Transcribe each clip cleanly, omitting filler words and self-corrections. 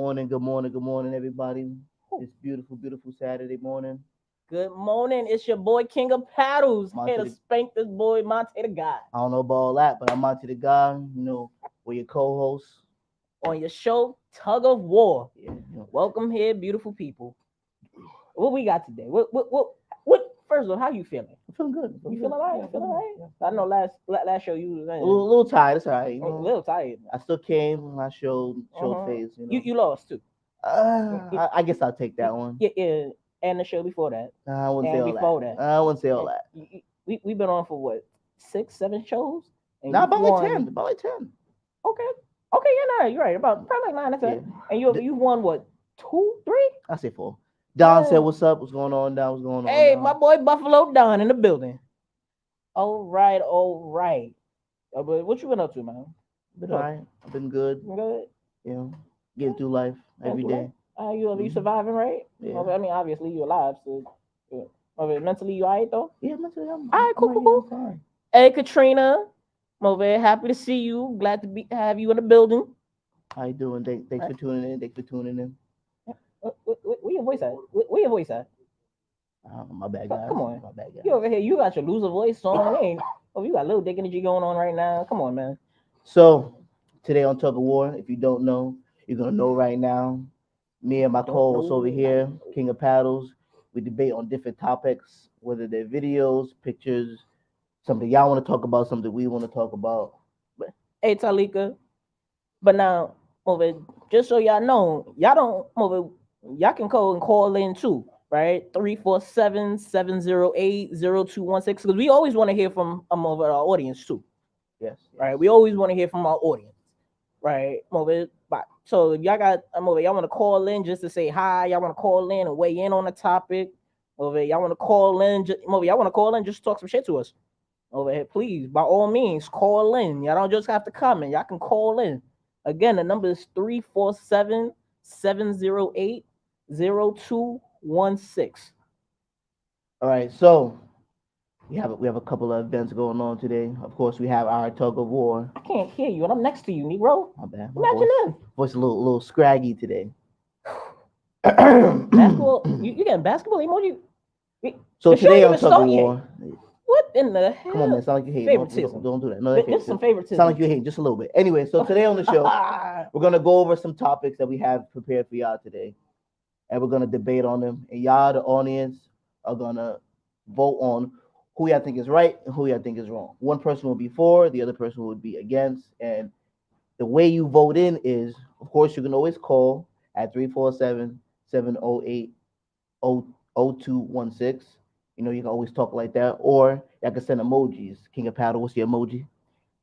good morning, everybody. It's beautiful Saturday morning. Good morning. It's your boy King of Paddles. Here Monty, to spank this boy Monty the God. I don't know about all that, but I'm Monty the guy. We're your co-hosts. On your show, Tug of War. Yeah, Welcome here, beautiful people. What we got today? What first of all, how you feeling? I'm feeling good. You feeling all right? Yeah, You feeling all right? yeah. I know last show you was A little tired. It's all right. a little tired. I still came. I showed face. You lost too. I guess I'll take that one. Yeah. And the show before that. I wouldn't say And all before that. that. I wouldn't say all that. We've been on for what 6, 7 shows? And Nah, you about won- like 10. About like 10. Okay. Okay, you're right. About probably like 9 or 10. Yeah. And you won what? 2, 3? I say 4. Don said, Yeah. "What's up? What's going on, Don? What's going on?" Hey, Don? my boy Buffalo Don in the building. All right, all right. But what you been up to, man? Been all right. I've been good. You good? Getting through life every day. You surviving, right? Yeah. I mean, obviously you alive, so. Mentally you alright though? Yeah, mentally I'm. All right, cool. Fine. Hey, Katrina, I'm over here. Happy to see you. Glad to have you in the building. How you doing? Thanks for tuning in. Where your voice at? Where your voice at? My bad, guys. Come on. My bad, guys. You over here, you got your loser voice on. You got a little dick energy going on right now. Come on, man. So today on Tug of War, if you don't know, you're gonna know right now. Me and my co-host over here, King of Paddles, we debate on different topics, whether they're videos, pictures, something y'all want to talk about, something we want to talk about. Hey, Talika. But now, just so y'all know, y'all can call in too, right? 347-708-0216. Because we always want to hear from our audience too. Yes. Right? We always want to hear from our audience. Right? So if y'all y'all want to call in just to say hi, y'all want to call in and weigh in on the topic. Y'all want to call in, just talk some shit to us. Over here, please, by all means, call in. Y'all don't just have to comment. Y'all can call in. Again, the number is 347-708-0216. All right, so we have a couple of events going on today. Of course, we have our Tug of War. I can't hear you, and I'm next to you, Negro. My bad. Imagine that. Voice a little scraggy today. Basketball, you getting basketball emoji? So today on Tug of War. What in the hell? Come on, man. Sound like you hate. Favoritism. Don't do that. No, This is some favoritism. Sound like you hate just a little bit. Anyway, so today on the show, we're gonna go over some topics that we have prepared for y'all today, and we're gonna debate on them. And y'all, the audience, are gonna vote on who y'all think is right and who y'all think is wrong. One person will be for, the other person would be against. And the way you vote in is, of course, you can always call at 347-708-0216. You can always talk like that, or y'all can send emojis. King of Paddle, what's your emoji?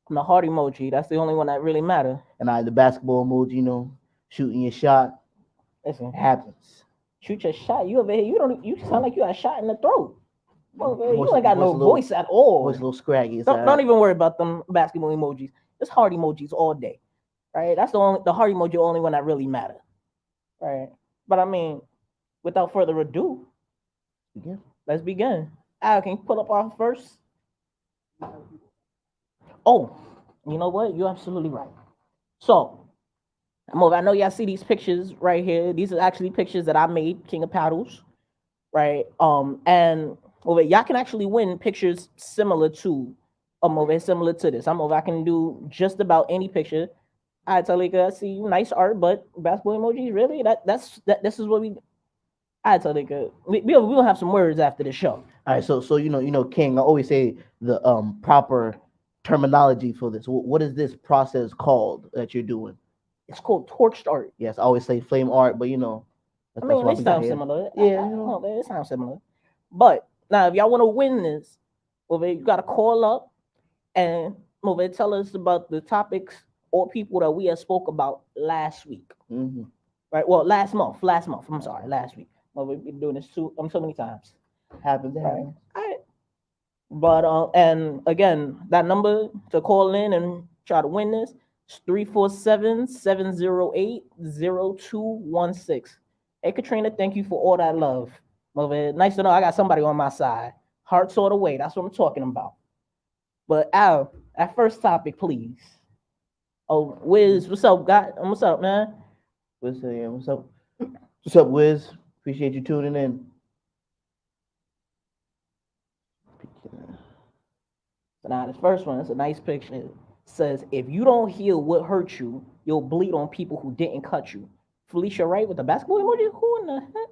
I'm the heart emoji. That's the only one that really matters. And the basketball emoji, shooting your shot. Listen, it happens. Shoot your shot. You over here, you sound like you got shot in the throat. You ain't got no voice at all. Voice a little scraggy. Don't even worry about them basketball emojis. It's heart emojis all day. Right? That's the heart emoji, only one that really matters. Right? But I mean, without further ado, let's begin. Al, can you pull up our first? Oh, you know what? You're absolutely right. So, I know y'all see these pictures right here. These are actually pictures that I made, King of Paddles, right? And y'all can actually win pictures similar to similar to this. I can do just about any picture. I Talika, I see you, nice art, but basketball emojis, really? This is what we. I Talika, we'll have some words after the show. All right, so King, I always say the proper terminology for this. What is this process called that you're doing? It's called torched art. Yes, I always say flame art, but it sounds similar. Yeah, it sounds similar. But now, if y'all want to win this, you got to call up and tell us about the topics or people that we have spoke about last week. Mm-hmm. Right? Well, last month. I'm sorry, last week. We've been doing this so many times. Happens. Right. All right. But and again, that number to call in and try to win this is 347-708-0216. Hey Katrina, thank you for all that love. Nice to know I got somebody on my side. Hearts all the way. That's what I'm talking about. But Al, that first topic, please. Oh, Wiz, what's up, guy? What's up, man? Wiz saying, what's up? What's up, Wiz? Appreciate you tuning in. So now this first one, it's a nice picture. It says, if you don't heal what hurt you, you'll bleed on people who didn't cut you. Felicia Wright with the basketball emoji? Who in the heck?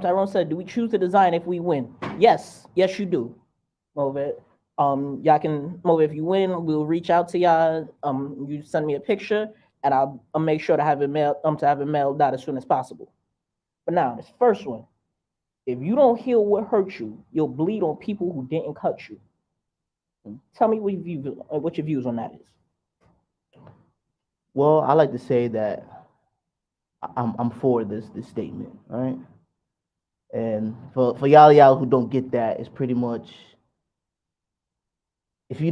Tyrone said, do we choose the design if we win? Yes. Yes, you do. Move it. Y'all can move it. If you win, we'll reach out to y'all. You send me a picture and I'll make sure to have it mailed out as soon as possible. But now this first one. If you don't heal what hurt you, you'll bleed on people who didn't cut you. Tell me what your views on that is. Well, I like to say that I'm for this statement, right? And for y'all who don't get that, it's pretty much if you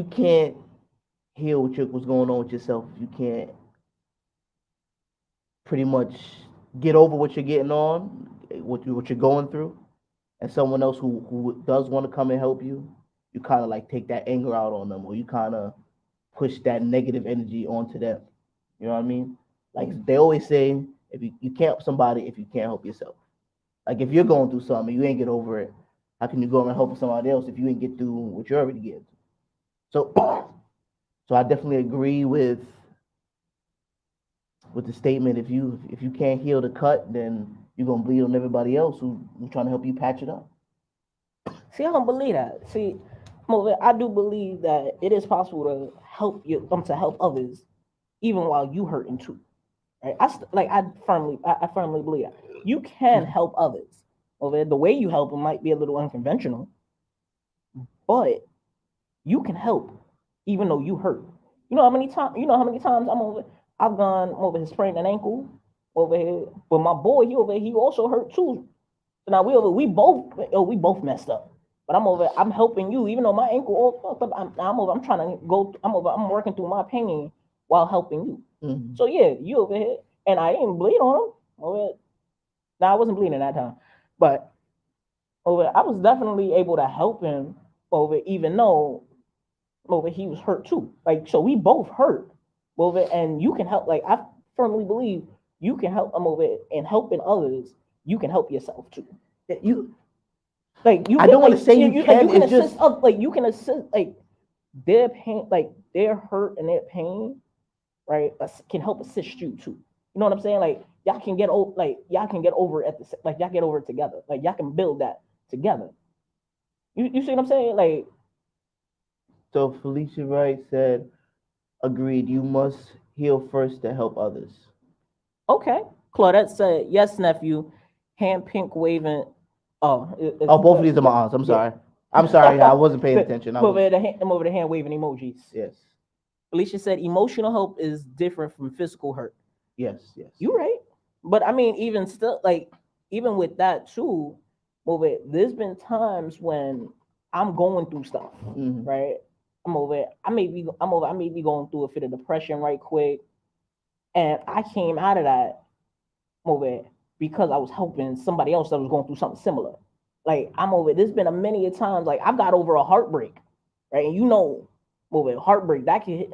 can't heal what's going on with yourself, if you can't pretty much get over what you're getting on, what you're going through, and someone else who does want to come and help you, you kind of like take that anger out on them, or you kind of push that negative energy onto them. You know what I mean? Like they always say, if you can't help somebody if you can't help yourself. Like if you're going through something, you ain't get over it. How can you go and help somebody else if you ain't get through what you're already getting? So, so I definitely agree with the statement. If you can't heal the cut, then you're gonna bleed on everybody else who's trying to help you patch it up. See, I don't believe that. See, I do believe that it is possible to help you, to help others, even while you hurting too. Right? I firmly believe that you can help others. The way you help them might be a little unconventional, but you can help even though you hurt. You know how many times? You know how many times I've gone over his sprained an ankle over here, but my boy he also hurt too. So now we both messed up. But I'm helping you, even though my ankle all fucked up. I'm trying to go. I'm working through my pain while helping you. Mm-hmm. So yeah, you over here, and I didn't bleed on him. Now I wasn't bleeding that time, but I was definitely able to help him even though he was hurt too. Like so, we both hurt and you can help. Like I firmly believe you can help them and helping others. You can help yourself too. You, I don't want to say you can. It's just you can assist their pain, their hurt and their pain, right? Can help assist you too. You know what I'm saying? Like y'all can get over, it y'all get over it together. Like y'all can build that together. You see what I'm saying? Like so. Felicia Wright said, "Agreed. You must heal first to help others." okay, Claudette said yes, nephew. Hand pink waving. Oh, Both of these are my aunts. I'm sorry. I'm sorry. I wasn't paying attention. I'm over the hand waving emojis. Yes. Alicia said emotional help is different from physical hurt. Yes. Yes. You right. But I mean, even still, even with that too, there's been times when I'm going through stuff, right? I may be going through a fit of depression right quick. And I came out of that because I was helping somebody else that was going through something similar. Like there's been a many a times, like I've got over a heartbreak, right? And heartbreak that can hit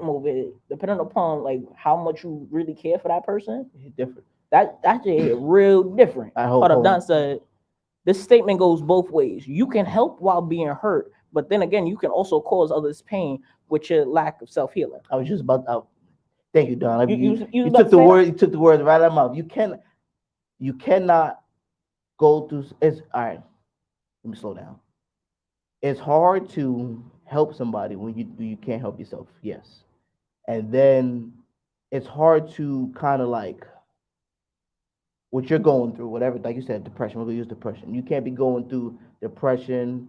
depending upon like how much you really care for that person. Different. That hit real different. Hold up, Don said this statement goes both ways. You can help while being hurt, but then again, you can also cause others pain with your lack of self healing. I was just about to, thank you, Don. You took the word. You took the words right out of my mouth. You cannot go through. It's all right. Let me slow down. It's hard to help somebody when you can't help yourself. Yes, and then it's hard to kind of like what you're going through, whatever. Like you said, depression. We're gonna use depression. You can't be going through depression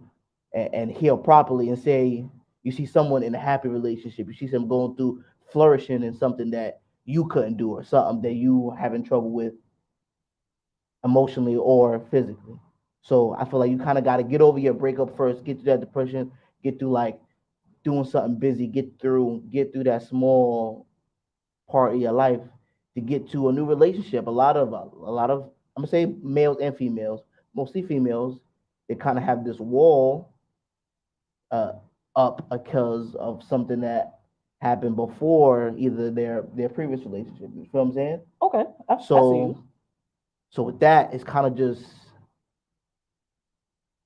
and heal properly and say you see someone in a happy relationship. You see someone going through flourishing in something that you couldn't do or something that you having trouble with emotionally or physically. So I feel like you kind of got to get over your breakup first, get through that depression, get through like doing something busy, get through that small part of your life to get to a new relationship. A lot of I'm gonna say males and females, mostly females, they kind of have this wall uh, up because of something that happened before either their previous relationship. You feel what I'm saying? Okay, I see So you. so with that, it's kind of just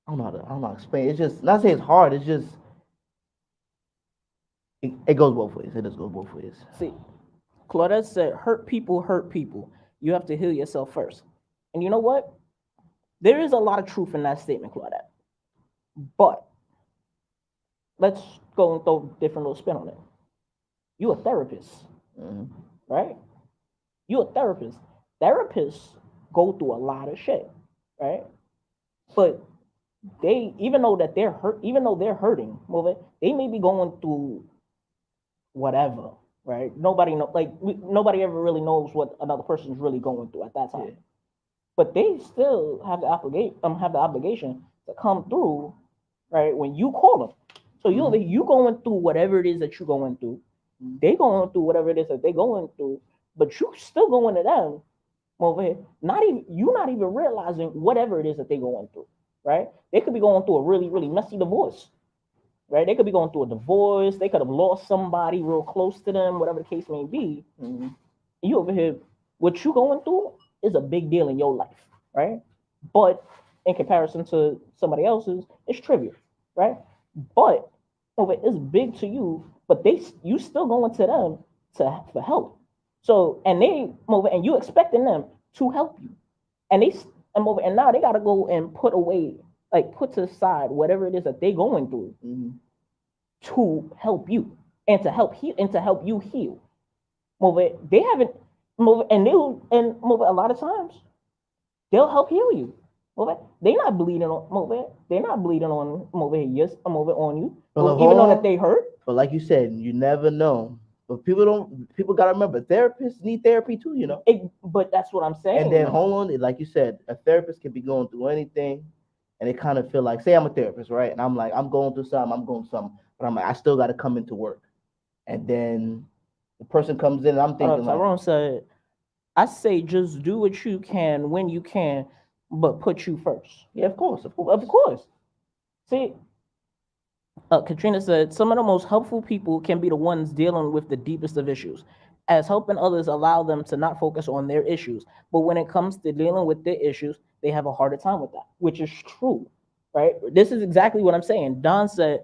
I don't know how to explain. It's just not saying it's hard. It's just it goes both ways. It just goes both ways. See, Claudette said, hurt people hurt people. You have to heal yourself first. And you know what? There is a lot of truth in that statement, Claudette. But let's go and throw a different little spin on it. You a therapist, Mhm. right? You a therapist. Therapists go through a lot of shit, right? But they, even though that they're hurt, even though they're hurting, move it, they may be going through whatever, right? Nobody know, like nobody ever really knows what another person's really going through at that time. Yeah. But they still have the obligation to come through, right? When you call them. So you going through whatever it is that you're going through. They going through whatever it is that they going through, but you still going to them over here. Not even realizing whatever it is that they going through, right? They could be going through a really, really messy divorce, right? They could be going through a divorce. They could have lost somebody real close to them, whatever the case may be. You over here, what you going through is a big deal in your life, right? But in comparison to somebody else's, it's trivial, right? But over it's big to you, but you still going to them for help. So and they over and you expecting them to help you, and and now they gotta go and put away, like put to the side whatever it is that they going through to help you and to help heal and to help you heal. Move it. They haven't move and and move it a lot of times they'll help heal you. Move it. They not bleeding on move it. They're not bleeding on move it. Yes, move it on you. But Even though that hold they hurt. But like you said, you never know. But people don't. People gotta remember, therapists need therapy too. You know. But that's what I'm And saying. then hold on, like you said, a therapist can be going through anything, and they kind of feel like, say I'm a therapist, right? And I'm like, I'm going through something, but I'm like, I still got to come into work. And then the person comes in, and I'm Hold up, thinking like, Tyrone said, I say just do what you can when you can, but put you first. yeah, of course, of course. Of course. See, Katrina said, some of the most helpful people can be the ones dealing with the deepest of issues, as helping others allow them to not focus on their issues. But when it comes to dealing with their issues, they have a harder time with that, which is true, right? This is exactly what I'm saying. Don said,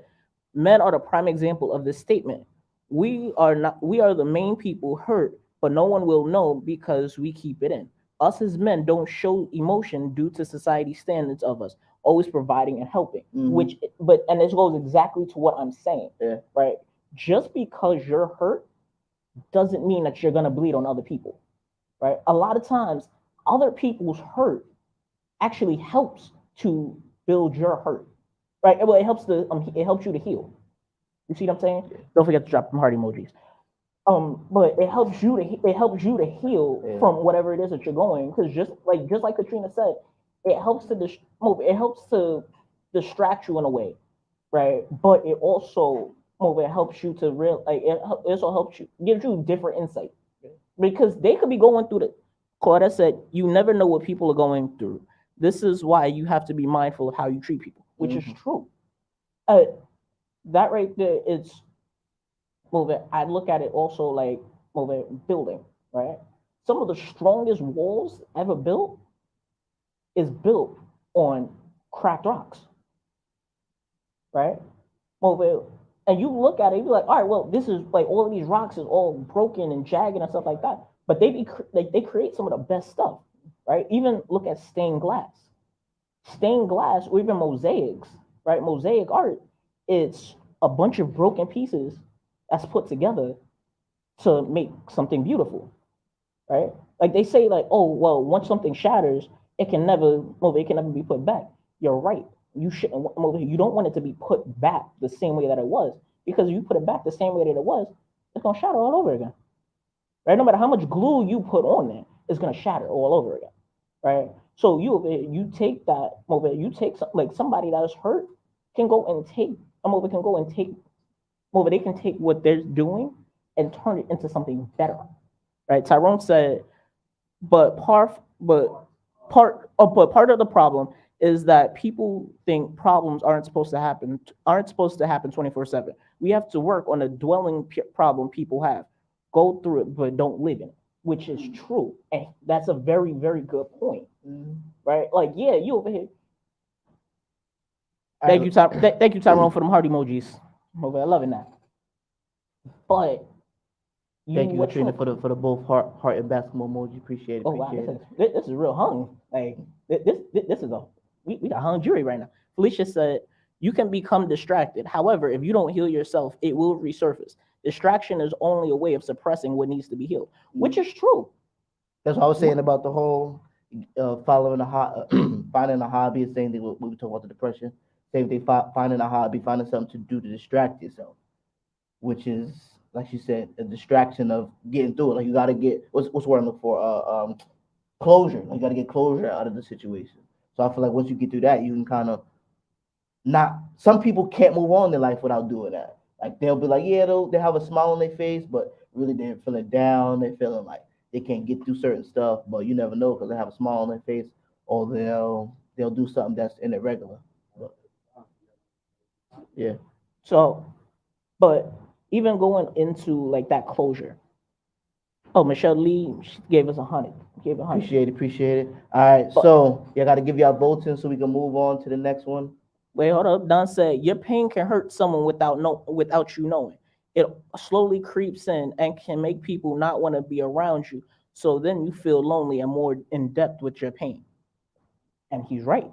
men are the prime example of this statement. We are the main people hurt, but no one will know because we keep it in. Us as men don't show emotion due to society standards of us always providing and helping. Which but and this goes exactly to what I'm saying. Yeah. Right? Just because you're hurt doesn't mean that you're gonna bleed on other people. Right? A lot of times other people's hurt actually helps to build your hurt. Right? Well, it helps you to heal. You see what I'm saying? Don't forget to drop them heart emojis. But it helps you to heal from whatever it is that you're going. Because just like Katrina said, it helps to distract you in a way, right? But it also it helps you to it also helps you gives you different insight because they could be going through the. Claudia said, "You never know what people are going through. This is why you have to be mindful of how you treat people," which is true. Uh, that right there is I look at it also like building, right? Some of the strongest walls ever built is built on cracked rocks, right? And you look at it, you're like, all right, well, this is like all of these rocks is all broken and jagged and stuff like that. But they create some of the best stuff, right? Even look at stained glass, or even mosaics, right? Mosaic art, it's a bunch of broken pieces that's put together to make something beautiful, right? Like they say, like, oh, well, once something shatters, it can never be put back. You're right. You shouldn't. You don't want it to be put back the same way that it was, because if you put it back the same way that it was, it's gonna shatter all over again, right? No matter how much glue you put on there, it's gonna shatter all over again, right? So you take that you take like somebody that is hurt can go and take can go and take they can take what they're doing and turn it into something better, right? Tyrone said, but part of the problem is that people think problems aren't supposed to happen 24/7. We have to work on a dwelling problem people have. Go through it, but don't live in it, which is true. And that's a very, very good point, right? Like, yeah, you over here. Thank you, thank you, Tyrone, for them heart emojis. I'm over there loving that. But Thank you, what Katrina, for the both heart and basketball emoji. Appreciate it. Oh wow, Appreciate this is real hung. Like this is a we got hung jury right now. Felicia said you can become distracted. However, if you don't heal yourself, it will resurface. Distraction is only a way of suppressing what needs to be healed, which is true. That's what I was saying about the whole following finding a hobby. The same thing when we talk about the depression. Same thing, finding a hobby, finding something to do to distract yourself, which is like you said, a distraction of getting through it. Like you got to get what's the word I'm looking for? Closure. Like you got to get closure out of the situation. So I feel like once you get through that, you can kind of not. Some people can't move on in their life without doing that. Like they'll be like, yeah, they have a smile on their face, but really they're feeling down. They're feeling like they can't get through certain stuff. But you never know because they have a smile on their face, or they'll do something that's irregular. But, yeah. So, but even going into like that closure. Oh, Michelle Lee, she gave us 100. Gave 100. Appreciate it. Appreciate it. All right. So you got to give y'all votes in so we can move on to the next one. Wait, hold up. Don said your pain can hurt someone without you knowing. It slowly creeps in and can make people not want to be around you. So then you feel lonely and more in depth with your pain. And he's right.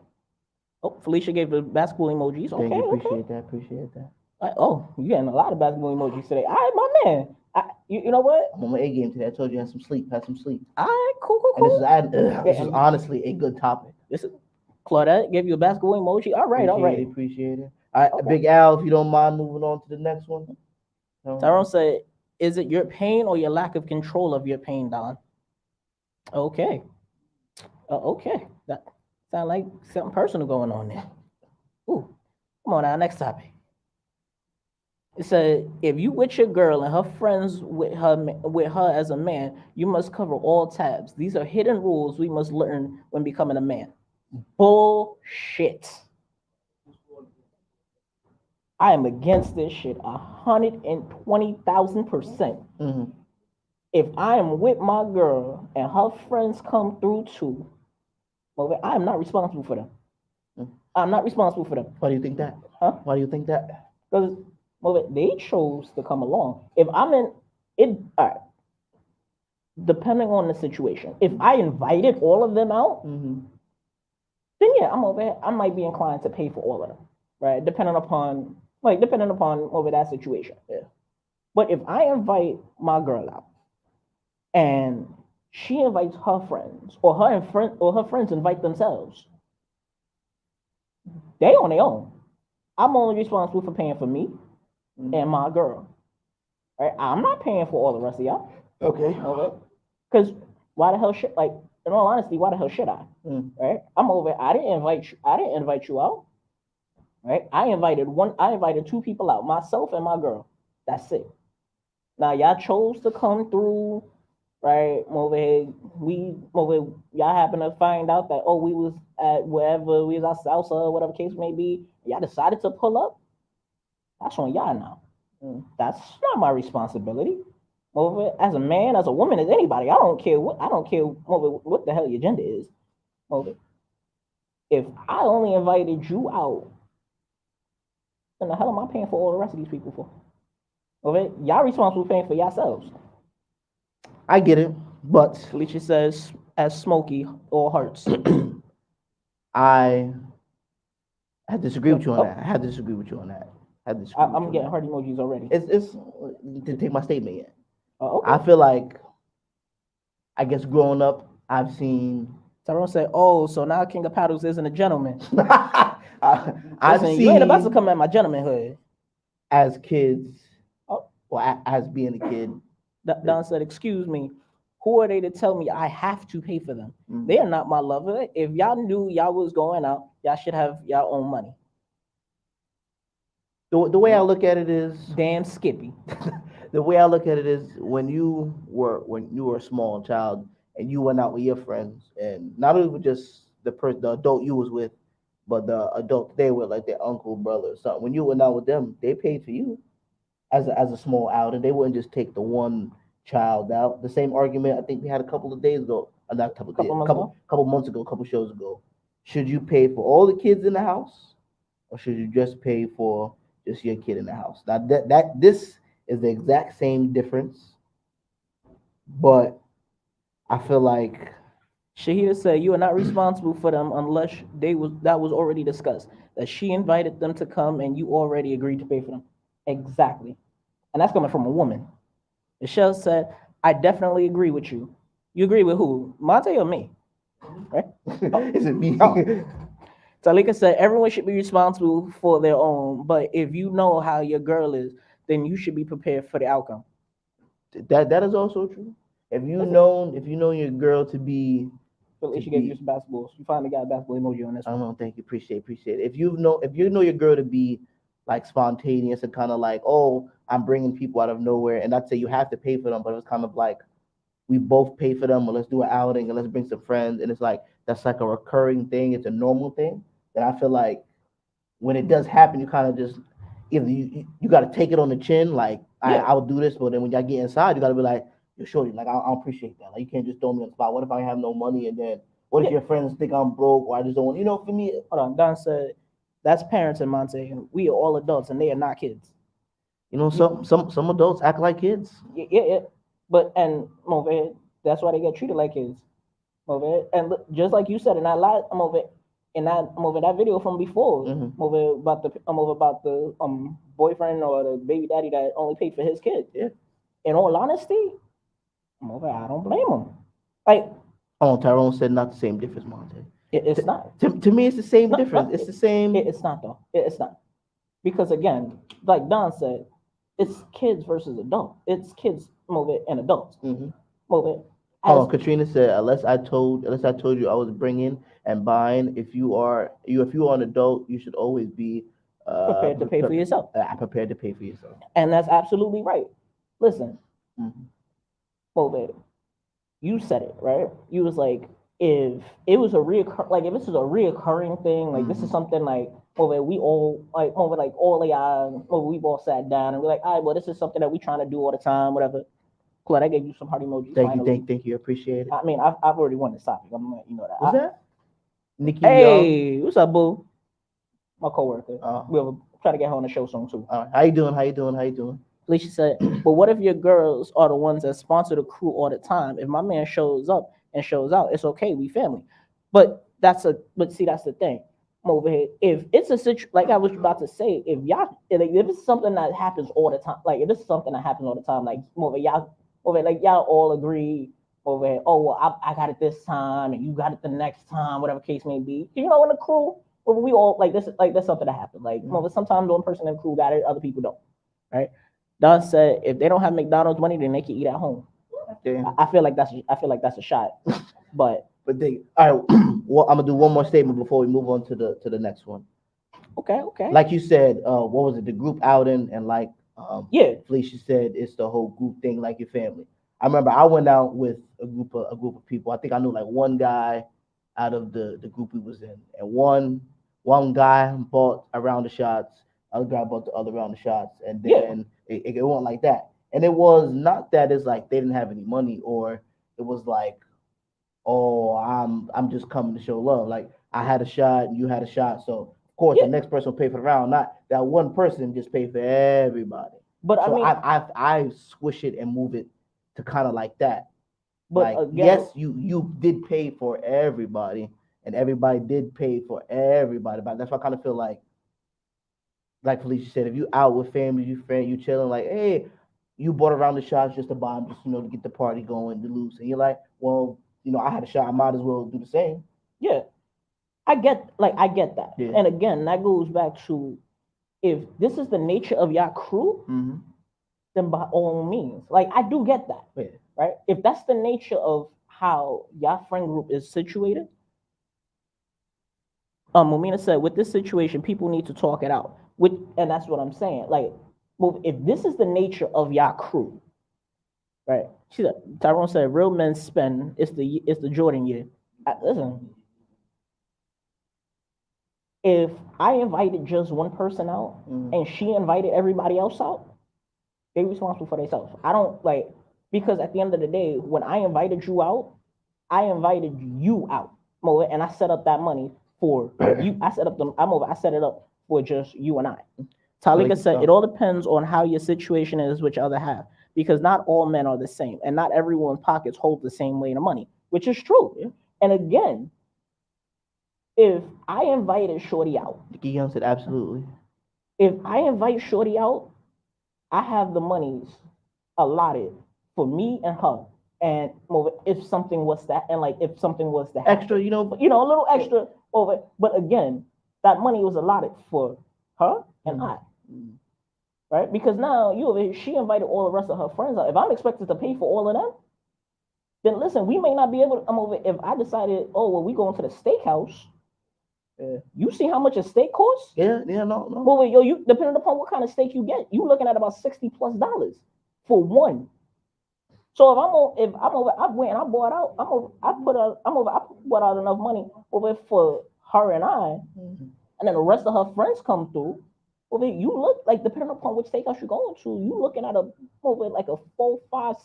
Oh, Felicia gave the basketball emojis. Thank Okay, you. okay. Appreciate that. Appreciate that. Oh, you getting a lot of basketball emojis today. All right, my man. You know what? I'm on my A game today. I told you I had some sleep. Had some sleep. All right, cool. And this is honestly a good topic. This is Claudette gave you a basketball emoji. All right. Appreciate it. All right, okay. Big Al, if you don't mind moving on to the next one. Tyrone said, "Is it your pain or your lack of control of your pain, Don?" Okay. Okay. That sounds like something personal going on there. Ooh. Come on now. Next topic. It said, if you with your girl and her friends with her as a man, you must cover all tabs. These are hidden rules we must learn when becoming a man. Bullshit. I am against this shit 120,000%. If I am with my girl and her friends come through too, well, I am not responsible for them. I'm not responsible for them. Why do you think that? Huh? Why do you think that? Because they chose to come along. If I'm in it, all right. Depending on the situation, if I invited all of them out, then yeah, I'm over here. I might be inclined to pay for all of them, right? Depending upon over that situation. Yeah. But if I invite my girl out and she invites her friends, or her friends invite themselves, they on their own. I'm only responsible for paying for me and my girl. Right? I'm not paying for all the rest of y'all. Okay. Because why the hell should in all honesty, why the hell should I? Right? I'm over. I didn't invite you out. Right? I invited 2 people out, myself and my girl. That's it. Now y'all chose to come through, right? Over here, y'all happen to find out that we was at wherever we was at salsa or whatever case may be. Y'all decided to pull up. That's on y'all now. That's not my responsibility. Over as a man, as a woman, as anybody, I don't care what the hell your gender is. Over if I only invited you out, then the hell am I paying for all the rest of these people for? Okay, y'all responsible for paying for yourselves. I get it, but Felicia says, as Smokey, all hearts. I disagree with you on that. I'm getting heart emojis already. It's to take my statement yet. Okay. I feel like, I guess growing up, I've seen. Tyrone said, "Oh, so now King of Paddles isn't a gentleman." Listen, you ain't about to come at my gentlemanhood. As kids, as being a kid. Don said, "Excuse me, who are they to tell me I have to pay for them? They are not my lover. If y'all knew y'all was going out, y'all should have y'all own money." The way I look at it is, damn Skippy. The way I look at it is, when you were a small child and you went out with your friends, and not only just the adult you was with, but the adults they were like their uncle, brother, or something. When you went out with them, they paid for you as a small outing. They wouldn't just take the one child out. The same argument I think we had a couple of days ago, not a couple of days, couple months ago. couple months ago, a couple shows ago. Should you pay for all the kids in the house, or should you just pay for just your kid in the house? Now that this is the exact same difference, but I feel like Shahida said you are not responsible for them unless they was that was already discussed. That she invited them to come and you already agreed to pay for them. Exactly. And that's coming from a woman. Michelle said, I definitely agree with you. You agree with who? Monte or me? Right? is it me? Oh. Talika said everyone should be responsible for their own, but if you know how your girl is, then you should be prepared for the outcome. That is also true. If you know your girl to be Feel like to she gave you be some basketballs. You finally got a basketball emoji on this I one. don't know, thank you, appreciate it. If you know your girl to be like spontaneous and kind of like, oh, I'm bringing people out of nowhere, and not say you have to pay for them, but it's kind of like we both pay for them, or let's do an outing and let's bring some friends, and it's like that's like a recurring thing, it's a normal thing. Then I feel like when it does happen, you kind of just either you got to take it on the chin, like Yeah. I would do this, but then when y'all get inside, you got to be like, yo, shorty, like I appreciate that. Like you can't just throw me on the spot. What if I have no money, and then what if Yeah. your friends think I'm broke, or I just don't want, for me. Hold on. Don said, that's parents in Monte. We are all adults and they are not kids. Some adults act like kids. Yeah. But, and I'm over here, that's why they get treated like kids. I'm over here. And look, just like you said in that last, I'm over that video from before. Mm-hmm. I'm over about the boyfriend or the baby daddy that only paid for his kid. Yeah. In all honesty, I'm over. I don't blame him. Like, Oh, Tyrone said not the same difference, Monte. it's not. To me, it's the same No, difference. no, It's the same. It's not though. It's not because again, like Don said, it's kids versus adult. It's kids move it and adults Mm-hmm. move it. Hold As on, Katrina said, unless I told you I was bringing and buying. If you are an adult, you should always be prepared to pay for yourself, prepared to pay for yourself. and that's absolutely right. Listen, Mm-hmm. move it. You said it right. You was like, if it was a like if this is a reoccurring thing, like this is something like over we all like over like all the over we've all sat down and we're like, all right, well, this is something that we trying to do all the time, whatever. Glad I gave you some heart emojis. Thank you, appreciate it. I mean, I've already won this topic. I'm gonna, you know that. What's that? Nikki Hey, what's up, boo? My coworker. Oh. We'll try to get her on the show soon too. All right. How you doing? How you doing? How you doing? Felicia said, but what if your girls are the ones that sponsor the crew all the time? If my man shows up and shows out, it's okay, we family. But see, that's the thing. I'm over here. If it's a situation, like I was about to say, if it's something that happens all the time, like if it's something that happens all the time, like y'all all agree over here, oh well, I got it this time and you got it the next time, whatever case may be. You know, in the crew, we all like this, like that's something that happened. Like, sometimes one person in the crew got it, other people don't. Right? Don said if they don't have McDonald's money, then they can eat at home. Damn. I feel like that's a shot. But all right. Well, I'm gonna do one more statement before we move on to the next one. okay. Like you said, what was it? The group outing, and like Yeah. Felicia said, it's the whole group thing, like your family. I remember I went out with a group of people. I think I knew like one guy out of the group we was in, and one guy bought a round of shots, other guy bought the other round of shots, and then it went like that. And it was not that it's like they didn't have any money, or it was like, oh, I'm just coming to show love. Like I had a shot, you had a shot, so of course the next person will pay for the round. Not that one person just pay for everybody. But So I squish it and move it to kind of like that. But like, again, yes, you did pay for everybody, and everybody did pay for everybody. But that's why I kind of feel like Felicia said, if you out with family, you chilling, like, hey, you bought around the shots just to buy them, just to get the party going, to lose, and you're like, well, I had a shot, I might as well do the same. Yeah, I get that, Yeah. And again, that goes back to if this is the nature of your crew, then by all means, like I do get that, right? If that's the nature of how your friend group is situated, Mumina said, with this situation, people need to talk it out. And that's what I'm saying. Like, if this is the nature of your crew, right? She said, Tyrone said, real men spend. It's the Jordan year. Listen, if I invited just one person out and she invited everybody else out, they responsible for themselves. I don't like because at the end of the day, when I invited you out, I invited you out, and I set up that money for you. I set up them. I set it up for just you and I. Talika said it all depends on how your situation is with your other half, because not all men are the same, and not everyone's pockets hold the same weight of money, which is true. Yeah. And again, if I invited Shorty out, Dickie Young said absolutely. If I invite Shorty out, I have the monies allotted for me and her. And if something was that, and like if something was that extra, a little extra over. But again, that money was allotted for her and I, right? Because now she invited all the rest of her friends out. If I'm expected to pay for all of them, then listen, we may not be able to. If I decided, we going to the steakhouse. Yeah. You see how much a steak costs? Yeah, no. Well, you depending upon what kind of steak you get, you looking at about $60+ for one. So if I went and I bought out, I put out enough money over for her and I, and then the rest of her friends come through. Well, you look like depending upon which steakhouse you're going to, you looking at like a $400, $500,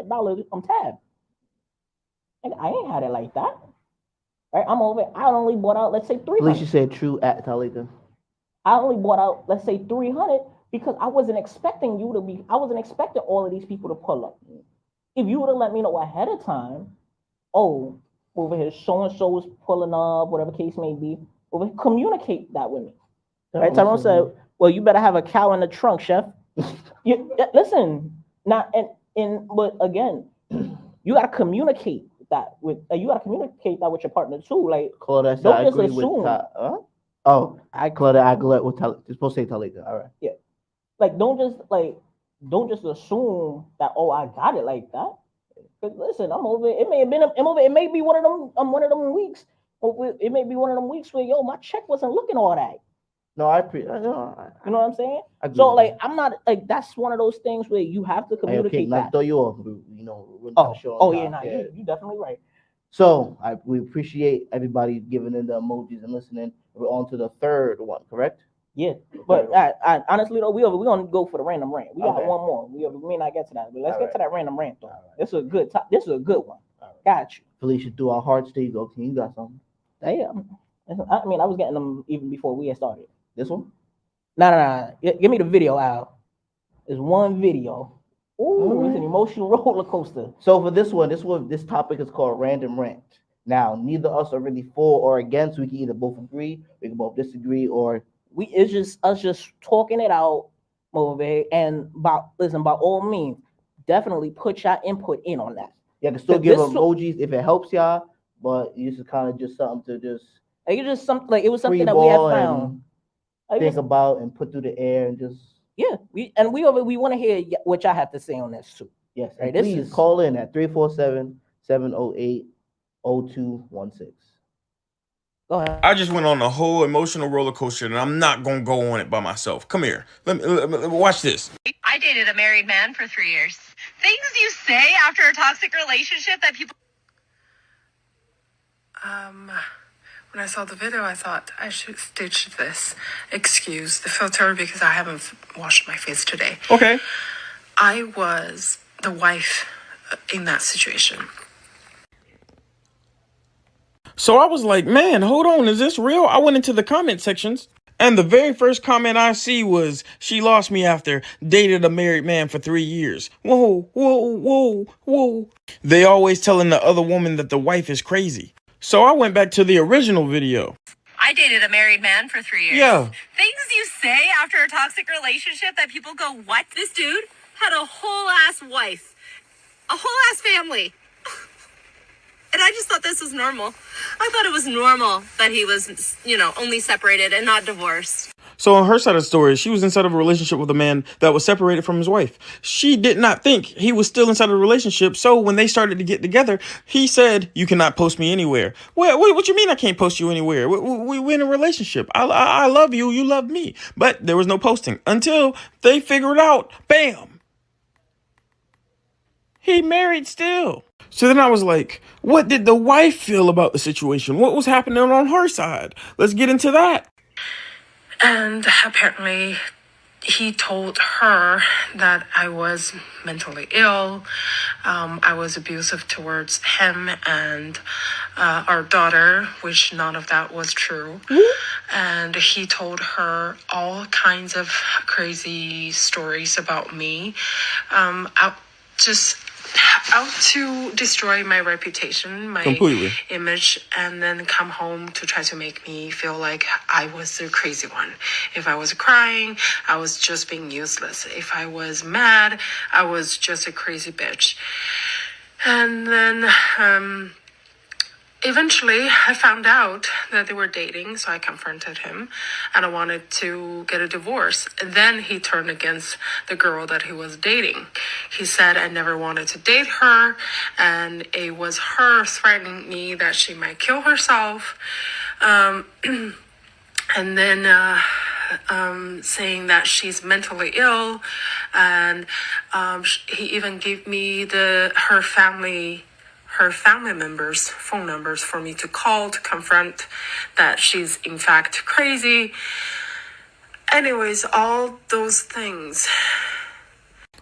$600 tab. And I ain't had it like that. Right, I only bought out, let's say, 300. Felicia said true at Talika. I only bought out, let's say, 300 because I wasn't expecting all of these people to pull up. If you would have let me know ahead of time, over here, so-and-so is pulling up, whatever case may be, communicate that with me. Right, Tyrone said, well, you better have a cow in the trunk, chef. Listen, but again, you got to communicate that with your partner too. Like, Claudia, don't just assume. Claudia, I agree with Talika. You're supposed to say Talika. All right. Yeah. Like, don't just assume that I got it like that. Because listen, I'm over. It may have been. It may be one of them weeks. It may be one of them weeks where my check wasn't looking all that. No, you know what I'm saying? So like, I'm not like that's one of those things where you have to communicate that. Not throw you off. You definitely right. So we appreciate everybody giving in the emojis and listening. We're on to the third one, correct? Yeah, but I honestly though, we're gonna go for the random rant. We got one more. We may not get to that, but let's get to that random rant though. Right. This is a good one. Right. Got you. Felicia, through our hearts, there you go. King, you got something? Damn. I mean, I was getting them even before we had started. This one? No. Give me the video, Al. There's one video. Ooh, it's an emotional roller coaster. So for this topic is called random rant. Now, neither of us are really for or against. We can either both agree, we can both disagree, or it's just us just talking it out, and by all means, definitely put your input in on that. Yeah, can still give emojis if it helps y'all, but this is kind of just something to just. It was something that we had found. Think about and put through the air and just. Yeah, we want to hear what y'all have to say on this too. Yes, right. Please call in at 347-708-0216. Go ahead. I just went on a whole emotional roller coaster, and I'm not gonna go on it by myself. Come here, let me watch this. I dated a married man for 3 years. Things you say after a toxic relationship that people. When I saw the video, I thought I should stitch this. Excuse the filter because I haven't washed my face today. Okay. I was the wife in that situation. So I was like, man, hold on, is this real? I went into the comment sections, and the very first comment I see was, she lost me after dated a married man for 3 years. Whoa. They always telling the other woman that the wife is crazy. So I went back to the original video. I dated a married man for 3 years. Yeah. Things you say after a toxic relationship that people go, what? This dude had a whole ass wife, a whole ass family. And I just thought this was normal. I thought it was normal that he was, only separated and not divorced. So on her side of the story, she was inside of a relationship with a man that was separated from his wife. She did not think he was still inside of a relationship. So when they started to get together, he said, you cannot post me anywhere. Well, what you mean I can't post you anywhere? We're in a relationship. I love you. You love me. But there was no posting until they figured out, bam, he married still. So then I was like, what did the wife feel about the situation? What was happening on her side? Let's get into that. And apparently, he told her that I was mentally ill. I was abusive towards him and our daughter, which none of that was true. And he told her all kinds of crazy stories about me. Out just out to destroy my reputation, my Completely. image, and then come home to try to make me feel like I was the crazy one. If I was crying, I was just being useless. If I was mad, I was just a crazy bitch. And then eventually I found out that they were dating, so I confronted him and I wanted to get a divorce. And then he turned against the girl that he was dating. He said I never wanted to date her and it was her threatening me that she might kill herself. And then saying that she's mentally ill, and he even gave me her family members' phone numbers for me to call to confront that she's in fact crazy. Anyways, all those things.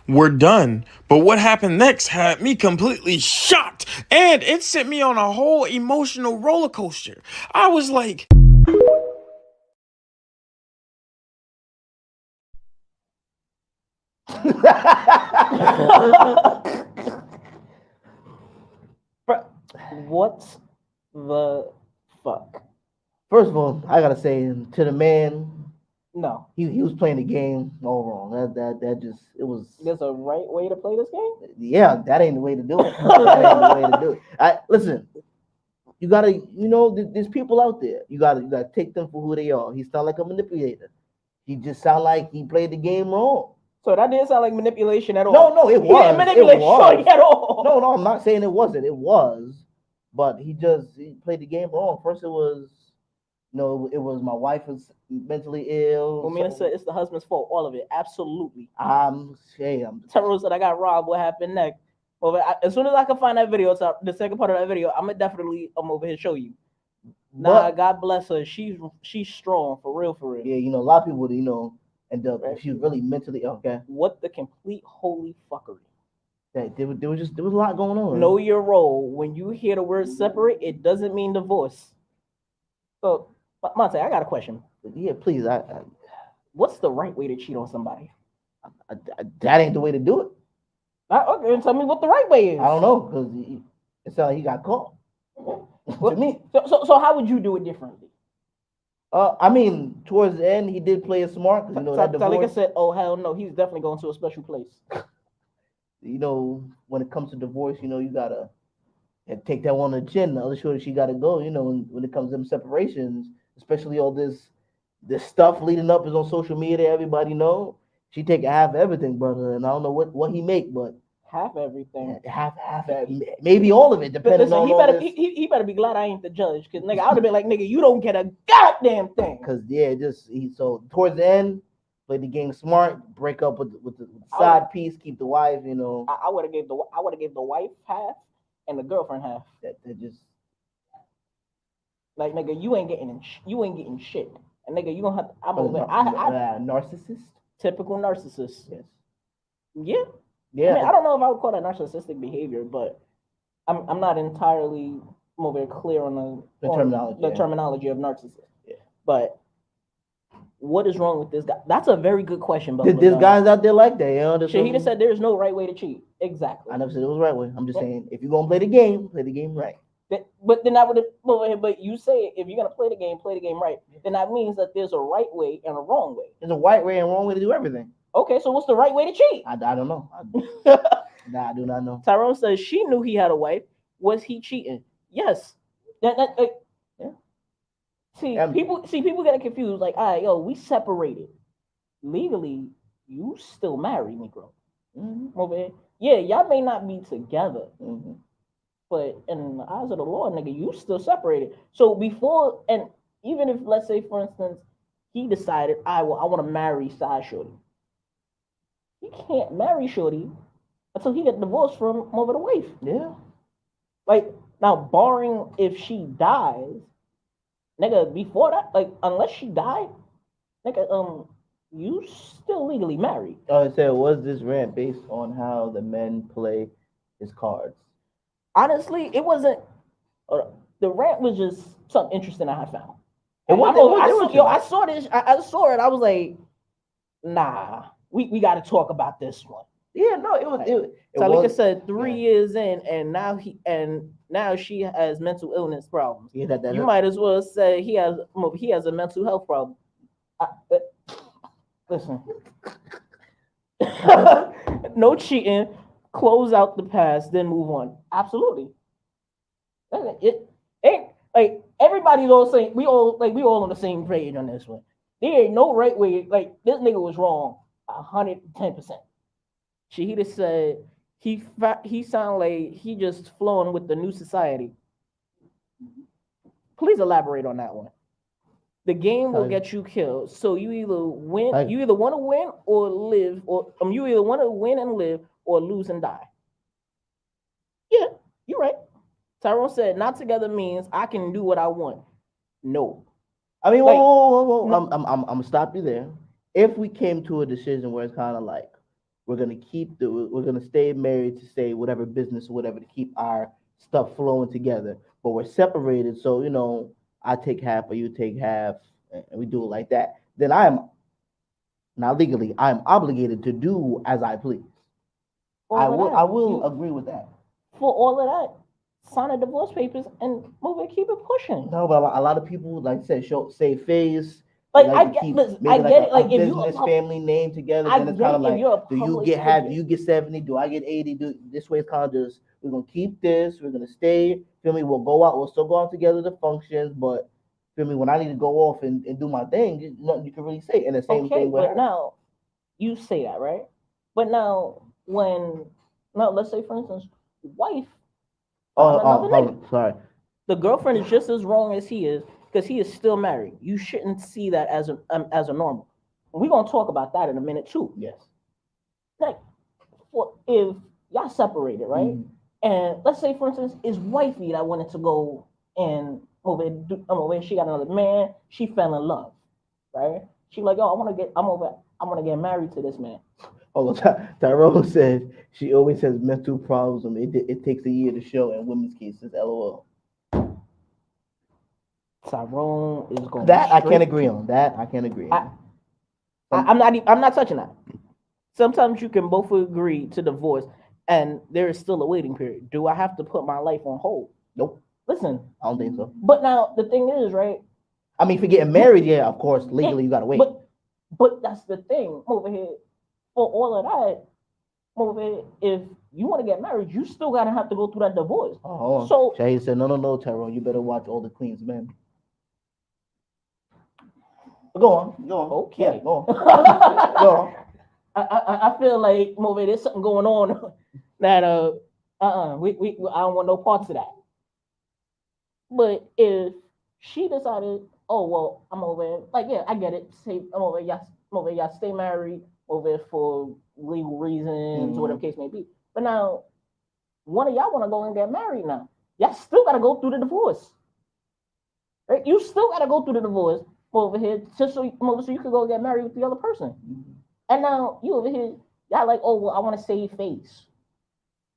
We're done. But what happened next had me completely shocked, and it sent me on a whole emotional roller coaster. I was like, What the fuck? First of all, I gotta say to the man, No, he was playing the game all wrong. That just it was. there's a right way to play this game. Yeah, that ain't the way to do it. That ain't the way to do it. Listen. You gotta, there's people out there. You gotta take them for who they are. He sound like a manipulator. He just sound like he played the game wrong. So that didn't sound like manipulation at all. No, it He didn't was. manipulate It was. Shorty at all. No, I'm not saying it wasn't. It was, but he played the game wrong. First, it was, it was my wife was mentally ill. I mean, it's the husband's fault. All of it, absolutely. I'm ashamed. Terrell said I got robbed. What happened next? Well, as soon as I can find that video, so the second part of that video, I'm gonna definitely over here show you. Nah, God bless her. She's strong for real, for real. Yeah, a lot of people would, end up if she's really mentally okay. What the complete holy fuckery. There was a lot going on. Know your role. When you hear the word separate, it doesn't mean divorce. So, Monty, I got a question. Yeah, please. What's the right way to cheat on somebody? That ain't the way to do it. Okay, tell me what the right way is. I don't know because it sounds like he got caught. To me. So how would you do it differently? I mean, towards the end, he did play it smart because that divorce. Talika said, "Oh hell no, he's definitely going to a special place." When it comes to divorce, you gotta take that one on the chin. The other shoulder, she gotta go. When it comes to them separations, especially all this stuff leading up is on social media. Everybody know she take half of everything, brother. And I don't know what he make, but half everything, half, maybe all of it, depending listen, on he better be glad I ain't the judge, because nigga, I would have been like, nigga, you don't get a goddamn thing. Because so towards the end, play the game smart, break up with the side piece, keep the wife. I would have gave the wife half and the girlfriend half. That just like, nigga, you ain't getting shit, and nigga, you gonna have. I'm over. Narcissist. Typical narcissist. Yes. Yeah. Yeah. I mean, I don't know if I would call that narcissistic behavior, but I'm not entirely over clear on the terminology of narcissist. Yeah. But what is wrong with this guy? That's a very good question. But there's guys out there like that. Shahida said there's no right way to cheat. Exactly. I never said it was the right way. I'm just saying if you're gonna play the game right. But then I would have. But you say if you're gonna play the game right, then that means that there's a right way and a wrong way. There's a right way and wrong way to do everything. Okay, so what's the right way to cheat? I don't know. I do not know. Tyrone says she knew he had a wife. Was he cheating? Yes. Yeah. People get confused. Like, all right, we separated. Legally, you still married, Negro. Mm-hmm. Over here. Yeah, y'all may not be together. Mm-hmm. But in the eyes of the Lord, nigga, you still separated. So before, and even if, let's say, for instance, he decided, I want to marry Side Shorty. He can't marry Shorty until he gets divorced from over the wife. Yeah. Like, now, barring if she dies, nigga, before that, like, unless she died, Nigga, you still legally married. I said, was this rant based on how the men play his cards? Honestly, it wasn't. Uh, the rant was just something interesting I had found. It was, I saw this. I saw it. I was like, nah, we got to talk about this one. Yeah, no, it was. Like, It Talika was, said 3 yeah. years in, and now she has mental illness problems. Yeah, that You might as well say he has a mental health problem. Listen, no cheating. Close out the past, then move on. Absolutely. It ain't like everybody's all saying we all on the same page on this one. There ain't no right way. Like this nigga was wrong 110%. Shahida said he sound like he just flowing with the new society. Please elaborate on that one. The game will get you killed. So you either win, you either want to win or live, or you either want to win and live or lose and die. Yeah, you're right. Tyrone said, "Not together means I can do what I want." No. I mean, whoa. No. I'm gonna stop you there. If we came to a decision where it's kind of like we're gonna stay married to say whatever business or whatever to keep our stuff flowing together, but we're separated, so I take half or you take half, and we do it like that. Then I am now legally I am obligated to do as I please. I will agree with that. For all of that, sign the divorce papers and move it, keep it pushing. No, but a lot of people, like I said, say phase. Like I get it. Like if business family name together, then it's kind of like, do you get 70? Do I get 80? This way it's kind of just we're gonna keep this. We're gonna stay. Feel me? We'll still go out together to functions, but feel me? When I need to go off and do my thing, there's nothing you can really say. And the same thing with her. Now you say that, right? But now let's say for instance, wife. Sorry. The girlfriend is just as wrong as he is because he is still married. You shouldn't see that as a normal. We're gonna talk about that in a minute too. Yes. Like, if y'all separated, right? Mm-hmm. And let's say, for instance, it's wifey that wanted to go and over. She got another man. She fell in love, right? She like, yo, I want to get married to this man. Oh, Tyrone said she always has mental problems. It takes a year to show in women's cases. LOL. Tyrone is going. That I can't agree on. I'm not touching that. Sometimes you can both agree to divorce, and there is still a waiting period. Do I have to put my life on hold? Nope. Listen, I don't think so. But now the thing is, right? I mean, for getting married, yeah, of course, legally you gotta wait. But that's the thing over here. For all of that, over here, if you want to get married, you still gotta have to go through that divorce. Oh, so Shahid said, no, Tyrone, you better watch all the Queen's Men. Go on. Okay. Yeah, go on. Go on. I feel like over there's something going on that we I don't want no parts of that. But if she decided, oh well, I'm over it. Like yeah, I get it. Say I'm over y'all stay married over for legal reasons, whatever case may be. But now one of y'all want to go and get married now. Y'all still gotta go through the divorce. Right? You still gotta go through the divorce over here just so you can go get married with the other person. And now you over here, y'all like, oh well, I want to save face.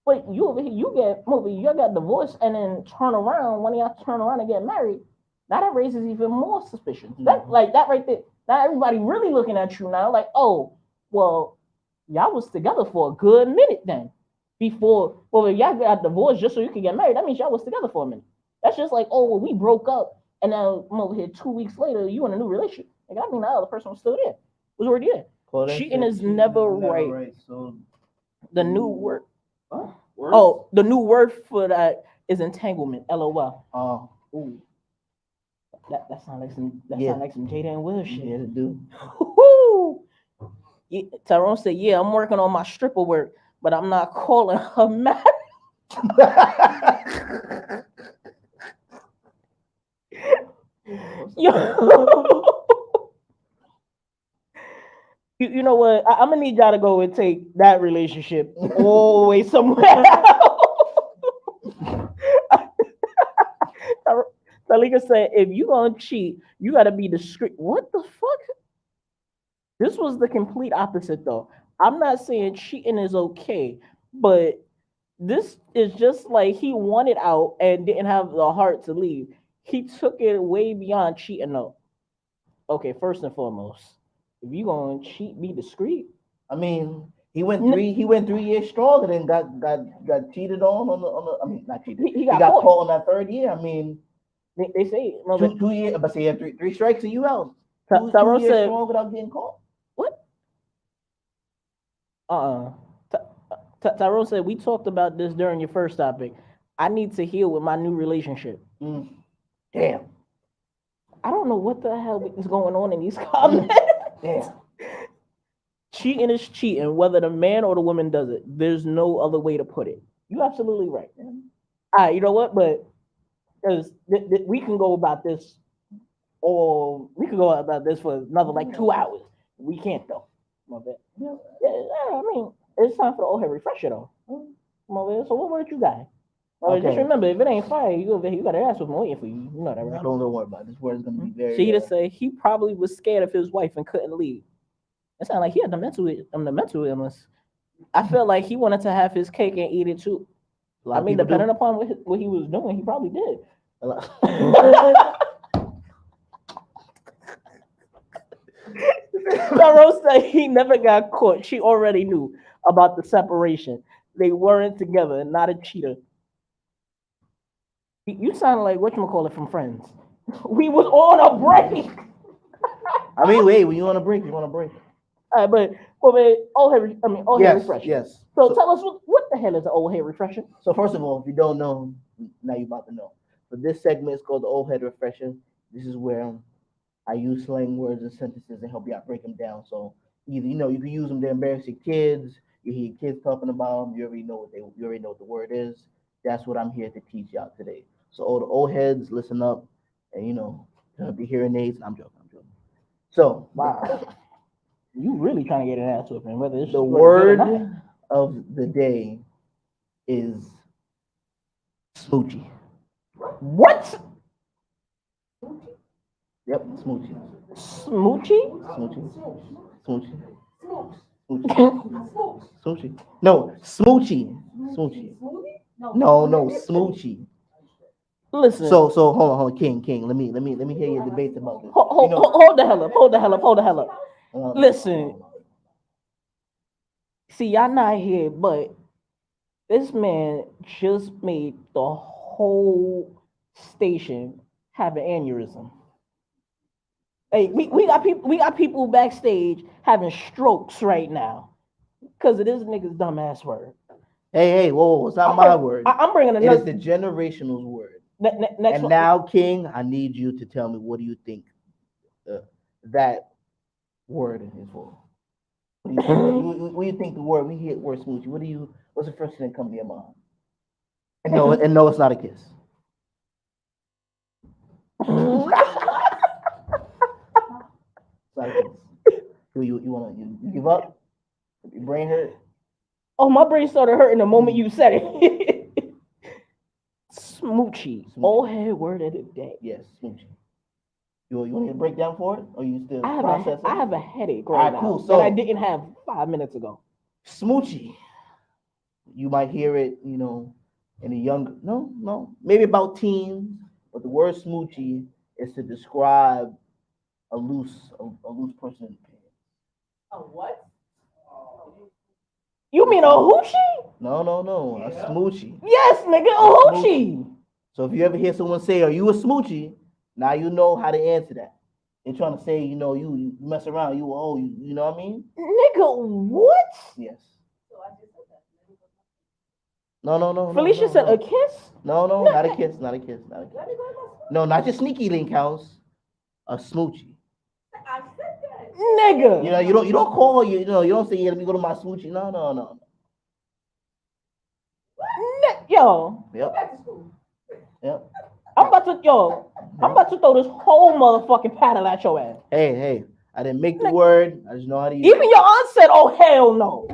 But you over here, you got divorced and then turn around, when y'all turn around and get married, now that raises even more suspicion. That right there. Now everybody really looking at you now, like, oh, well, y'all was together for a good minute then. Before, well, if y'all got divorced just so you could get married, that means y'all was together for a minute. That's just like, oh, well, we broke up, and now I'm over here 2 weeks later, you in a new relationship. Like, I mean, the other person was still there. Was already there. Well, cheating is never right. So the new word. Oh, the new word for that is entanglement. LOL. Oh, ooh. That sounds like some Jada and Will shit. Yeah, it do. Yeah, Tyrone said, "Yeah, I'm working on my stripper work, but I'm not calling her mad." You know what? I'm gonna need y'all to go and take that relationship all the way somewhere else. Talika said, if you gonna cheat, you gotta be discreet. What the fuck? This was the complete opposite, though. I'm not saying cheating is okay, but this is just like he wanted out and didn't have the heart to leave. He took it way beyond cheating, though. Okay, first and foremost, if you gonna cheat, be discreet. I mean, he went 3 years strong and then got cheated on the. I mean, not cheated. He He got got caught. caught on that third year. I mean, They say, no, but 2 years. But say you have three strikes and you out. Two Tyrone years said, strong without getting caught. what? Uh-uh. Tyrone said, we talked about this during your first topic. I need to heal with my new relationship. Damn. I don't know what the hell is going on in these comments. Damn. Cheating is cheating, whether the man or the woman does it. There's no other way to put it. You're absolutely right, man. All right, you know what? But because we can go about this, or we could go about this for another like 2 hours. We can't though. My bad. Yeah, I mean, it's time for the old head refresher though. My bad. So what word you got? Just Okay. remember, if it ain't fire, you got an ass with waiting for you. You know that, right? Don't worry about it. This word is gonna be very. She just say he probably was scared of his wife and couldn't leave. It sounded like he had the mental illness. I feel like he wanted to have his cake and eat it too. I mean, depending upon what he was doing, he probably did. Rose said he never got caught. She already knew about the separation. They weren't together, not a cheater. You sound like whatchamacallit from Friends. We was on a break. I mean, wait. When you want to break, you want to break. All right, but old hair refresher. Yes. So tell us what the hell is an old hair refresher? So first of all, if you don't know, now you're about to know. So this segment is called the old head refresher. This is where I use slang words and sentences and help you out break them down. So either you can use them to embarrass your kids. You hear your kids talking about them. You already know what the word is. That's what I'm here to teach y'all today. So all the old heads, listen up, and turn up your hearing aids. I'm joking. So Wow. You really trying to get an ass whooping, whether it's the word of the day is smoochie. What? Yep, smoochie. Smoochie? Smoochie. Smoochie. No, smoochie. Smoochie. No, smoochie. Listen. So hold on, King. Let me hear your debate about this. Hold the hell up. Listen. See, y'all not here, but this man just made the whole station have an aneurysm. Hey, we got people backstage having strokes right now because of this nigga's dumbass word. Hey, whoa, it's not my word. I'm bringing another. It is the generational's word. Next and one. now, King, I need you to tell me what do you think that word is for? What do you think the word we hear word smoochie? What's the first thing that comes to your mind? And no, it's not a kiss. It's not a kiss. You give up? Your brain hurt? Oh, my brain started hurting the moment you said it. Smoochie. Old head word of the day. Yes, smoochie. You want me to break down for it, or you still processing? I have a headache right now cool. that I didn't have 5 minutes ago. Smoochie. You might hear it, in a younger, maybe about teens. But the word smoochie is to describe a loose person in pants. A what? You mean a hoochie? No, a smoochie. Yes, nigga, a hoochie. So if you ever hear someone say, "Are you a smoochie?" Now you know how to answer that. They're trying to say, you mess around, you know what I mean? Nigga, what? Yes. No. Felicia said a kiss? No, not a kiss. No, not your sneaky link house. A smoochie. I said that. Nigga. You don't call you don't say, let me go to my smoochie. No. Yo. Yep. I'm about to throw this whole motherfucking paddle at your ass. Hey, I didn't make the word. I just know how to use it. Even your aunt said, "Oh hell no."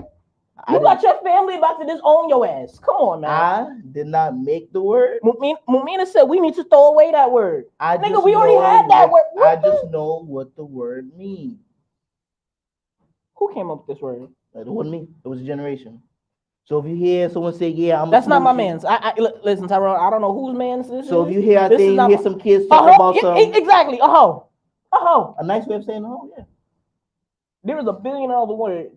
You got your family about to disown your ass. Come on, man. I did not make the word. Mumina said we need to throw away that word. Nigga, we already had that word. I just know what the word means. Who came up with this word? It wasn't me. It was a generation. So if you hear someone say, "Yeah, I'm," That's not my smoochie," man's. Listen, Tyrone. I don't know whose man's this So is. if you hear, I This is think you not hear my- some kids A talk hoe? about Yeah, some exactly. A hoe. A hoe. a nice way of saying "oh yeah." There is a billion other words.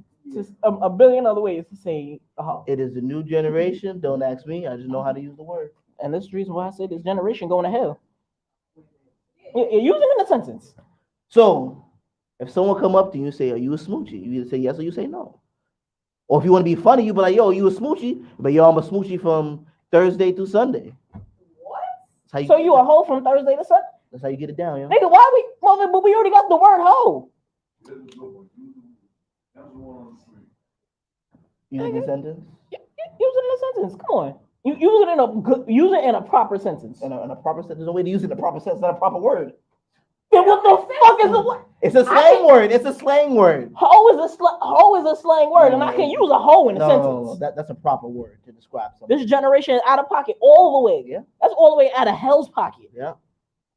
A billion other ways to say a hoe. It is the new generation. Don't ask me. I just know how to use the word. And this is the reason why I say this generation going to hell. Use it in a sentence. So if someone come up to you and say, "Are you a smoochie?" You either say yes or you say no. Or if you want to be funny, you be like, "Yo, you a smoochie?" But yo, I'm a smoochie from Thursday through Sunday. What? That's So you a hoe from Thursday to Sunday? That's how you get it down, yo. Nigga, why we? Well, but we already got the word hoe. Use it in a sentence. Use it in a sentence. Come on. You use it in a good. Use it in a proper sentence. In a proper sentence. There's no way to use it in a proper sentence. It's not a proper word. Then what the fuck is a what? It's a slang word. It's a slang word. Hoe is a slang word, and I can use a hoe in a sentence. No. That's a proper word to describe something. This generation is out of pocket all the way. Yeah. That's all the way out of hell's pocket. Yeah.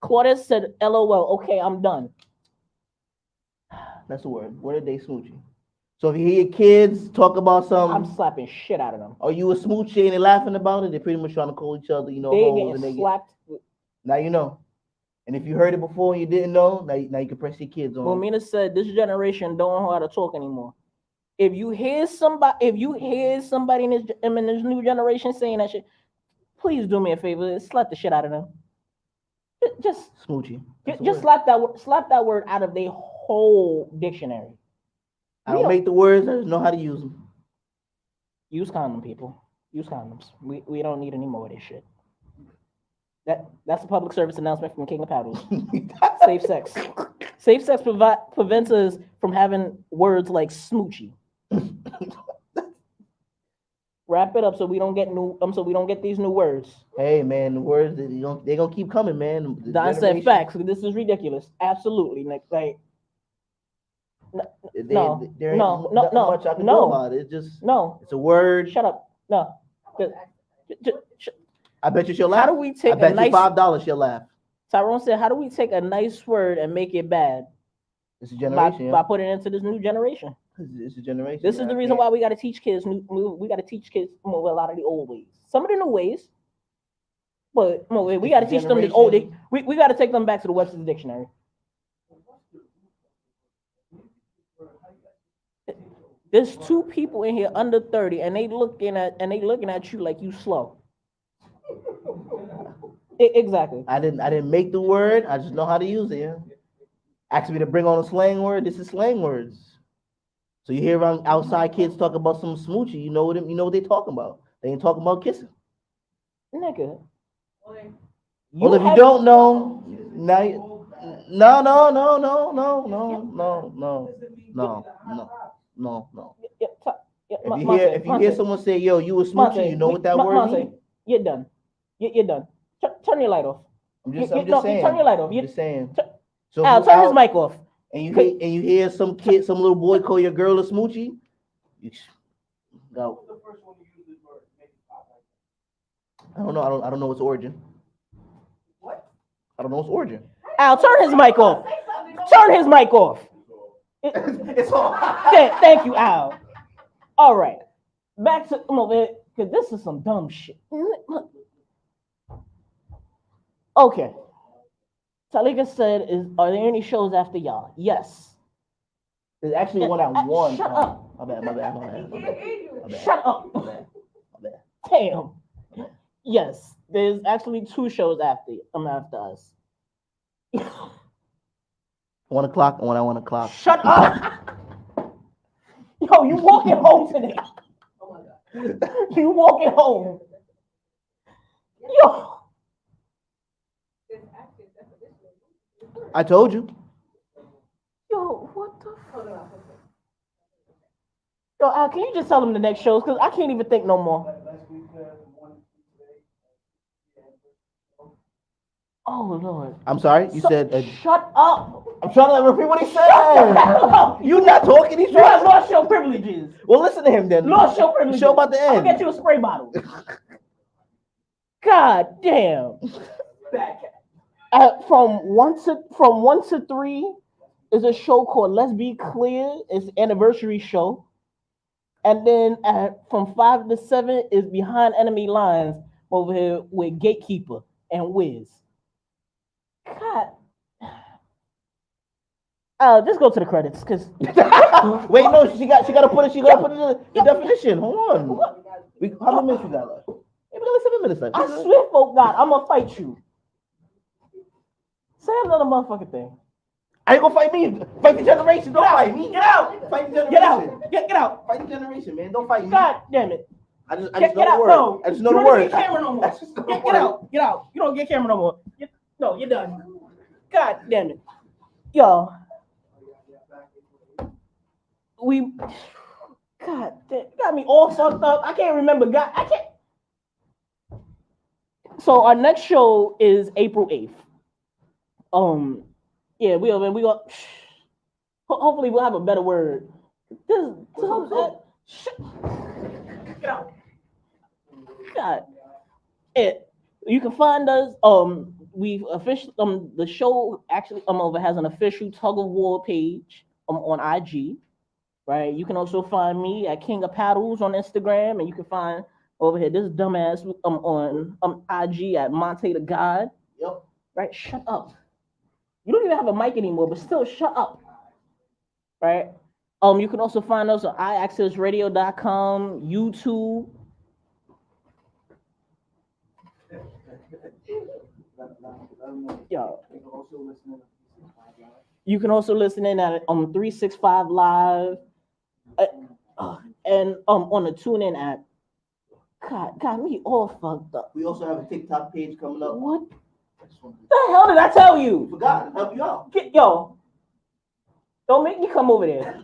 Claudia said, "LOL." Okay, I'm done. That's the word. Word of the day, smoochie. So if you hear kids talk about I'm some, slapping shit out of them. are you a smoochie and they're laughing about it, they're pretty much trying to call each other, They hoes, and getting slapped. now you know. And if you heard it before and you didn't know, now you can press your kids on. Well, Mina said this generation don't know how to talk anymore. If you hear somebody in this new generation saying that shit, please do me a favor, slap the shit out of them. Just Smoochie. That's the just word. slap that word out of their whole dictionary. I don't make the words, I just know how to use them. Use condom, people. Use condoms. We don't need any more of this shit. That's a public service announcement from King of Paddles. Safe sex. Safe sex prevents us from having words like smoochie. Wrap it up so we don't get these new words. Hey man, the words they're gonna keep coming, man. The Don said generation- facts. This is ridiculous. Absolutely. Like there ain't no, nothing no, much I can do no. about it. It's just no. it's a word. Shut up. No. I bet you she'll laugh. How do we take I bet a nice you $5 she'll laugh. Tyrone said, how do we take a nice word and make it bad? It's a generation. By putting it into this new generation. It's a generation. This is the reason why we got to teach kids we got to teach kids a lot of the old ways. Some of the new ways, but we got to teach them the old. We got to take them back to the Webster's Dictionary. There's two people in here under 30, and they looking at you like you slow. Exactly. I didn't make the word. I just know how to use it. Yeah. Asked me to bring on a slang word. This is slang words. So you hear around outside kids talk about some smoochie. You know what they're talking about. They ain't talking about kissing. Nigga. Well, if you don't know, now no. If you hear someone say, "Yo, you a smoochie," you know what that word means. You're done. You're done. Turn your light off. I'm just saying. Turn your light off. I'm just saying. So Al, turn his mic off. And you hear some little boy call your girl a smoochie. Go. I don't know. I don't know its origin. What? I don't know its origin. Al, turn his mic off. Turn his mic off. It's all. Thank you, Al. All right. Back to because this is some dumb shit. Okay. Talika said, are there any shows after y'all? Yes. There's actually one at one. Shut up. My bad. Shut up. My bad. Damn. Yes. There's actually two shows after us. 1 o'clock and 1 o'clock. Shut up. Yo, you walking home today. Oh my God. You walking home. Yo. I told you. Yo, what the fuck? Yo, Al, can you just tell them the next shows? Because I can't even think no more. Oh, Lord. I'm sorry. You said. Shut up. I'm trying to repeat what he said. You not talking. He's You have lost your privileges. Well, listen to him then. Lost your privileges. The show about to end. I'll get you a spray bottle. God damn. From one to 3 is a show called Let's Be Clear. It's an anniversary show. And then from 5 to 7 is Behind Enemy Lines over here with Gatekeeper and Wiz. God. Just go to the credits, cause Wait, no, she gotta put it in the definition. Hold on. How many minutes we got left? Hey, we got like 7 minutes left. I swear, for God, I'm gonna fight you. Say another motherfucking thing. I ain't gonna fight me. Fight the generation. Don't fight me. Get out. Fight the generation. Get out. Get out. Fight the generation, man. Don't fight me. God damn it. I just Get know the out. word. No. I just know You the don't word. get camera no more. Get out. Get out. You don't get camera no more. No, you're done. God damn it. Yo. God damn, got me all fucked up. I can't remember. God, I can't. So our next show is April 8th. Yeah, we go. Hopefully we'll have a better word. Get out. God. You can find us. We've officially the show actually over has an official Tug of War page on IG. Right. You can also find me at King of Paddles on Instagram, and you can find over here this dumbass on IG at Monty the God. Yep. Right. Shut up. You don't even have a mic anymore, but still shut up. Right. You can also find us on iaccessradio.com, YouTube. Yo. You can also listen in at 365 Live. And on the TuneIn app. God, got me all fucked up. We also have a TikTok page coming up. What the hell did I tell you? Forgot. Help you out. Yo, don't make me come over there.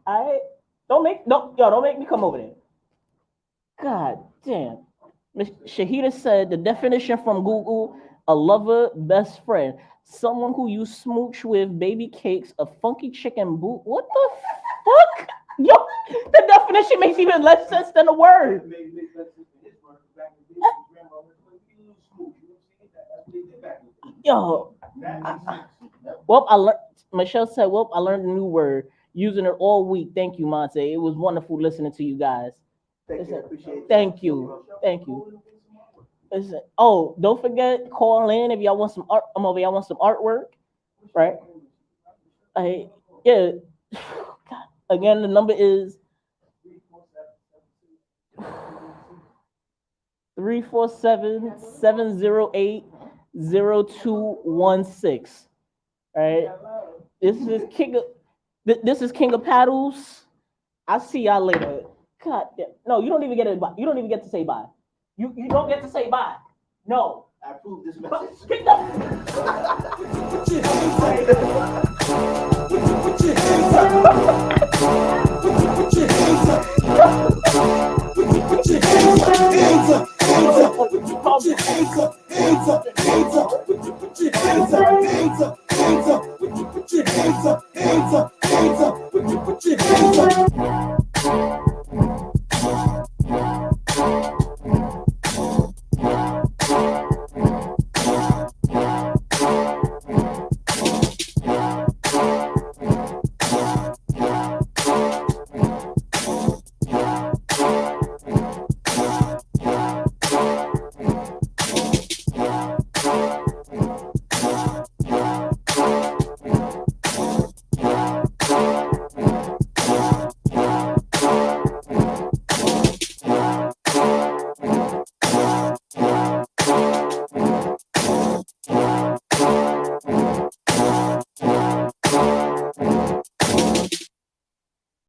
Alright? Don't make me come over there. God damn. Ms. Shahida said the definition from Google: a lover, best friend, someone who you smooch with, baby cakes, a funky chicken boot. What the fuck? Yo, the definition makes even less sense than the word. Yo, I learned. Michelle said, "Well, I learned a new word. Using it all week. Thank you, Monte. It was wonderful listening to you guys. Thank you. Listen, don't forget, call in if y'all want some art. I'm over. Y'all want some artwork, right? Yeah. God. Again, the number is 347-708-0216. Right. This is King of Paddles. I'll see y'all later. God damn. No, you don't even get it. You don't even get to say bye. You don't get to say bye. No. I approve this message. Hands up.